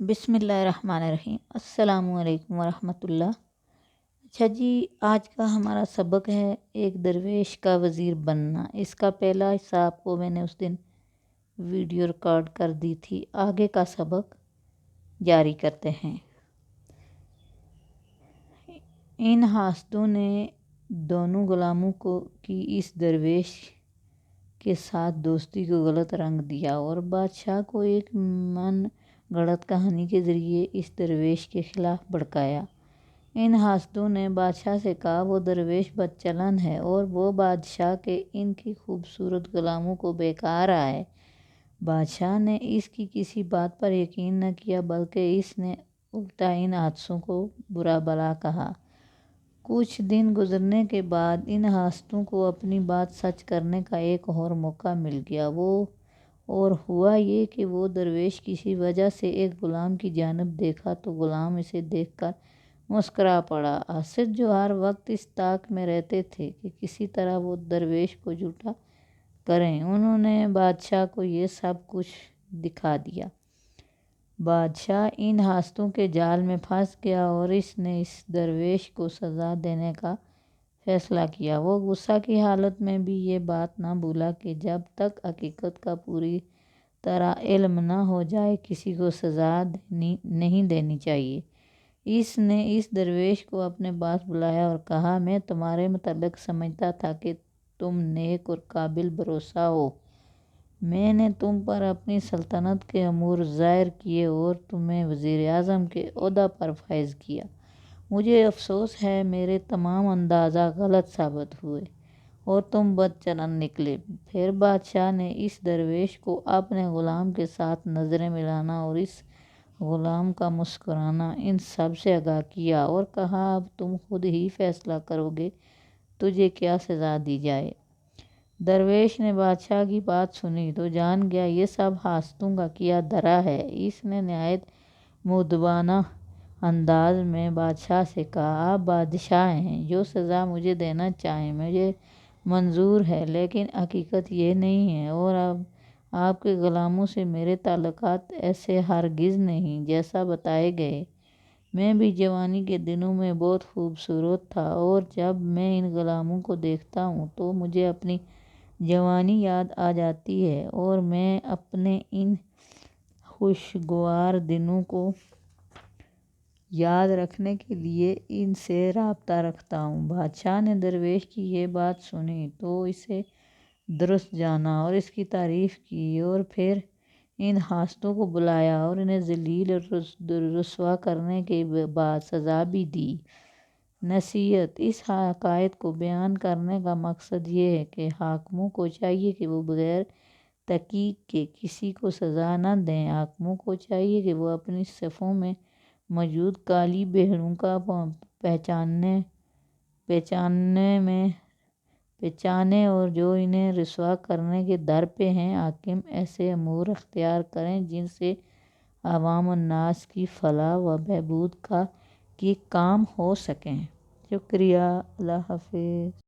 بسم اللہ الرحمن الرحیم۔ السلام علیکم ورحمۃ اللہ۔ اچھا جی، آج کا ہمارا سبق ہے ایک درویش کا وزیر بننا۔ اس کا پہلا حصہ آپ کو میں نے اس دن ویڈیو ریکارڈ کر دی تھی۔ آگے کا سبق جاری کرتے ہیں۔ ان حاسدوں نے دونوں غلاموں کی اس درویش کے ساتھ دوستی کو غلط رنگ دیا اور بادشاہ کو ایک من گھڑت کہانی کے ذریعے اس درویش کے خلاف بھڑکایا۔ ان حاسدوں نے بادشاہ سے کہا وہ درویش بد چلن ہے اور وہ بادشاہ کے ان کی خوبصورت غلاموں کو بہکا رہا ہے۔ بادشاہ نے اس کی کسی بات پر یقین نہ کیا بلکہ اس نے الٹا ان حاسدوں کو برا بھلا کہا۔ کچھ دن گزرنے کے بعد ان حاسدوں کو اپنی بات سچ کرنے کا ایک اور موقع مل گیا۔ اور ہوا یہ کہ وہ درویش کسی وجہ سے ایک غلام کی جانب دیکھا تو غلام اسے دیکھ کر مسکرا پڑا۔ حاسد جو ہر وقت اس طاق میں رہتے تھے کہ کسی طرح وہ درویش کو جھوٹا کریں، انہوں نے بادشاہ کو یہ سب کچھ دکھا دیا۔ بادشاہ ان حاسدوں کے جال میں پھنس گیا اور اس نے اس درویش کو سزا دینے کا فیصلہ کیا۔ وہ غصہ کی حالت میں بھی یہ بات نہ بھولا کہ جب تک حقیقت کا پوری طرح علم نہ ہو جائے کسی کو سزا نہیں دینی چاہیے۔ اس نے اس درویش کو اپنے پاس بلایا اور کہا، میں تمہارے متعلق سمجھتا تھا کہ تم نیک اور قابل بھروسہ ہو۔ میں نے تم پر اپنی سلطنت کے امور ظاہر کیے اور تمہیں وزیر اعظم کے عہدہ پر فائز کیا۔ مجھے افسوس ہے میرے تمام اندازہ غلط ثابت ہوئے اور تم بد چلن نکلے۔ پھر بادشاہ نے اس درویش کو اپنے غلام کے ساتھ نظریں ملانا اور اس غلام کا مسکرانا ان سب سے آگاہ کیا اور کہا، اب تم خود ہی فیصلہ کرو گے تجھے کیا سزا دی جائے۔ درویش نے بادشاہ کی بات سنی تو جان گیا یہ سب حاسدوں کا کیا دھرا ہے۔ اس نے نہایت مؤدبانہ انداز میں بادشاہ سے کہا، آپ بادشاہ ہیں، جو سزا مجھے دینا چاہیں مجھے منظور ہے، لیکن حقیقت یہ نہیں ہے اور اب آپ کے غلاموں سے میرے تعلقات ایسے ہرگز نہیں جیسا بتائے گئے۔ میں بھی جوانی کے دنوں میں بہت خوبصورت تھا اور جب میں ان غلاموں کو دیکھتا ہوں تو مجھے اپنی جوانی یاد آ جاتی ہے اور میں اپنے ان خوشگوار دنوں کو یاد رکھنے کے لیے ان سے رابطہ رکھتا ہوں۔ بادشاہ نے درویش کی یہ بات سنی تو اسے درست جانا اور اس کی تعریف کی اور پھر ان حاسدوں کو بلایا اور انہیں ذلیل اور رسوا کرنے کے بعد سزا بھی دی۔ نصیحت: اس حقائق کو بیان کرنے کا مقصد یہ ہے کہ حاکموں کو چاہیے کہ وہ بغیر تحقیق کے کسی کو سزا نہ دیں۔ حاکموں کو چاہیے کہ وہ اپنی صفوں میں موجود کالی بھیڑوں کا پہچانیں اور جو انہیں رسوا کرنے کے در پہ ہیں۔ حاکم ایسے امور اختیار کریں جن سے عوام الناس کی فلاح و بہبود کے کام ہو سکیں۔ شکریہ۔ اللہ حافظ۔